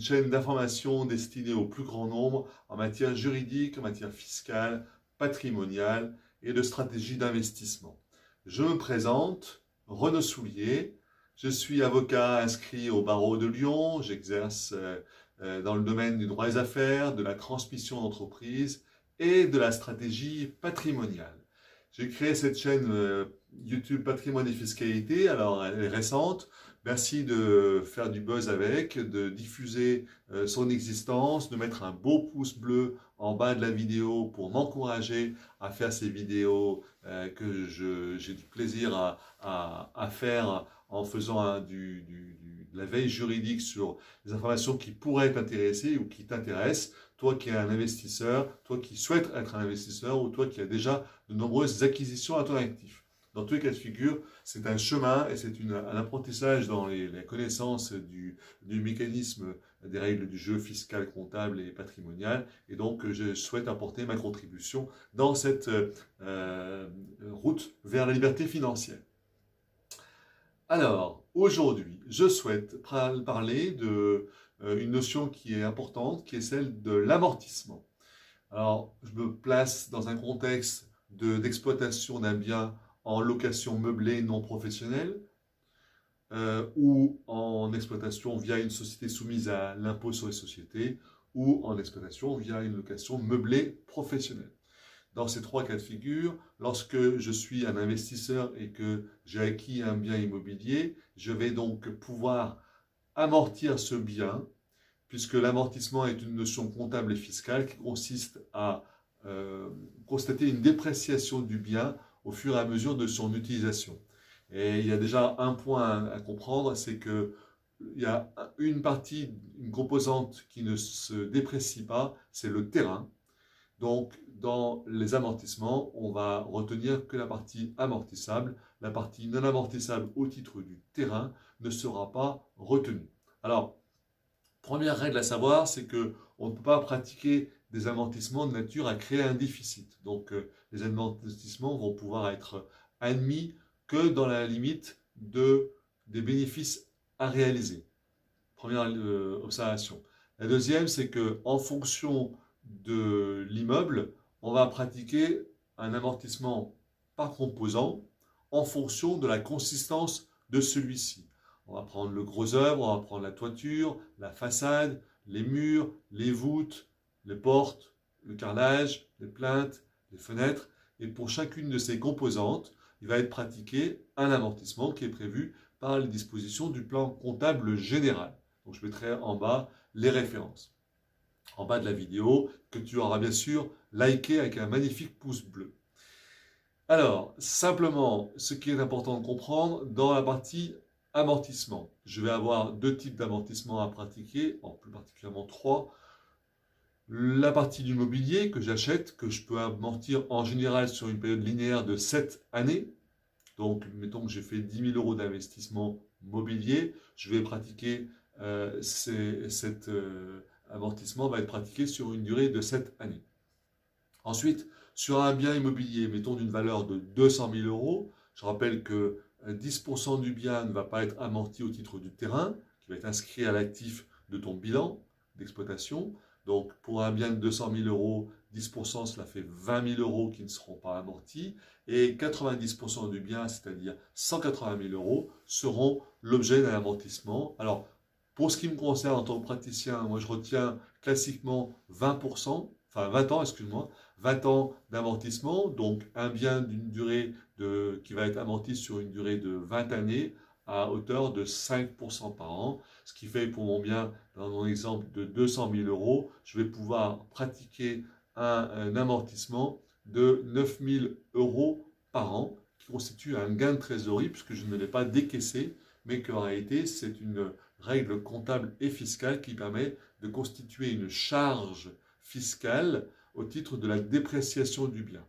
Une chaîne d'information destinée au plus grand nombre en matière juridique, en matière fiscale, patrimoniale et de stratégie d'investissement. Je me présente, Renaud Soulier, je suis avocat inscrit au barreau de Lyon, j'exerce dans le domaine du droit des affaires, de la transmission d'entreprise et de la stratégie patrimoniale. J'ai créé cette chaîne YouTube Patrimoine et Fiscalité, alors elle est récente. Merci de faire du buzz avec, de diffuser son existence, de mettre un beau pouce bleu en bas de la vidéo pour m'encourager à faire ces vidéos que j'ai du plaisir à faire en faisant de la veille juridique sur les informations qui pourraient t'intéresser ou qui t'intéressent. Toi qui es un investisseur, toi qui souhaites être un investisseur ou toi qui as déjà de nombreuses acquisitions à ton actif. Dans tous les cas de figure, c'est un chemin et c'est un apprentissage dans les connaissances du mécanisme des règles du jeu fiscal, comptable et patrimonial. Et donc, je souhaite apporter ma contribution dans cette route vers la liberté financière. Alors, aujourd'hui, je souhaite parler d'une notion qui est importante, qui est celle de l'amortissement. Alors, je me place dans un contexte d'exploitation d'un bien en location meublée non professionnelle ou en exploitation via une société soumise à l'impôt sur les sociétés ou en exploitation via une location meublée professionnelle. Dans ces trois cas de figure, lorsque je suis un investisseur et que j'ai acquis un bien immobilier, je vais donc pouvoir amortir ce bien, puisque l'amortissement est une notion comptable et fiscale qui consiste à constater une dépréciation du bien au fur et à mesure de son utilisation. Et il y a déjà un point à comprendre, c'est que il y a une partie, une composante qui ne se déprécie pas, c'est le terrain. Donc, dans les amortissements, on va retenir que la partie amortissable, la partie non amortissable au titre du terrain ne sera pas retenue. Alors, première règle à savoir, c'est qu'on ne peut pas pratiquer des amortissements de nature à créer un déficit. Donc, les amortissements vont pouvoir être admis que dans la limite des bénéfices à réaliser. Première observation. La deuxième, c'est qu'en fonction de l'immeuble, on va pratiquer un amortissement par composant en fonction de la consistance de celui-ci. On va prendre le gros œuvre, on va prendre la toiture, la façade, les murs, les voûtes, les portes, le carrelage, les plinthes, les fenêtres. Et pour chacune de ces composantes, il va être pratiqué un amortissement qui est prévu par les dispositions du plan comptable général. Donc je mettrai en bas les références. En bas de la vidéo, que tu auras bien sûr liké avec un magnifique pouce bleu. Alors, simplement, ce qui est important de comprendre, dans la partie amortissement, je vais avoir deux types d'amortissement à pratiquer, plus particulièrement trois. La partie du mobilier que j'achète, que je peux amortir en général sur une période linéaire de 7 années. Donc, mettons que j'ai fait 10 000 euros d'investissement mobilier, je vais pratiquer cet amortissement va être pratiqué sur une durée de 7 années. Ensuite, sur un bien immobilier, mettons d'une valeur de 200 000 euros, je rappelle que 10% du bien ne va pas être amorti au titre du terrain, qui va être inscrit à l'actif de ton bilan d'exploitation. Donc, pour un bien de 200 000 euros, 10%, cela fait 20 000 euros qui ne seront pas amortis. Et 90% du bien, c'est-à-dire 180 000 euros, seront l'objet d'un amortissement. Alors, pour ce qui me concerne en tant que praticien, moi je retiens classiquement 20%, enfin 20 ans, excuse-moi, 20 ans d'amortissement, donc un bien d'une durée qui va être amorti sur une durée de 20 années à hauteur de 5% par an, ce qui fait pour mon bien, dans mon exemple de 200 000 euros, je vais pouvoir pratiquer un amortissement de 9 000 euros par an, qui constitue un gain de trésorerie puisque je ne l'ai pas décaissé, mais qu'en réalité c'est une règle comptable et fiscale qui permet de constituer une charge fiscale au titre de la dépréciation du bien.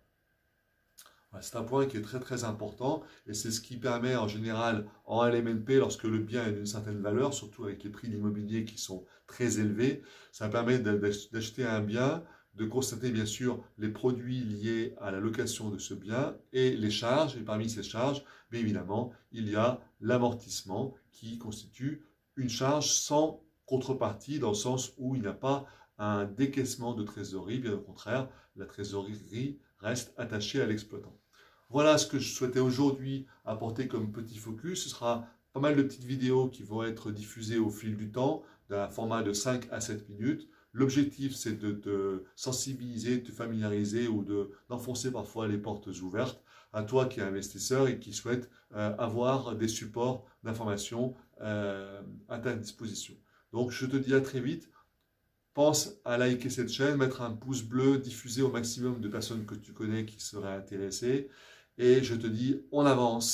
C'est un point qui est très très important et c'est ce qui permet en général en LMNP, lorsque le bien est d'une certaine valeur, surtout avec les prix de l'immobilier qui sont très élevés, ça permet d'acheter un bien, de constater bien sûr les produits liés à la location de ce bien et les charges. Et parmi ces charges, bien évidemment, il y a l'amortissement qui constitue une charge sans contrepartie dans le sens où il n'y a pas un décaissement de trésorerie, bien au contraire, la trésorerie reste attachée à l'exploitant. Voilà ce que je souhaitais aujourd'hui apporter comme petit focus. Ce sera pas mal de petites vidéos qui vont être diffusées au fil du temps, d'un format de 5 à 7 minutes. L'objectif, c'est de te sensibiliser, de te familiariser ou d'enfoncer parfois les portes ouvertes à toi qui es investisseur et qui souhaite avoir des supports d'information à ta disposition. Donc, je te dis à très vite. Pense à liker cette chaîne, mettre un pouce bleu, diffuser au maximum de personnes que tu connais qui seraient intéressées. Et je te dis, on avance.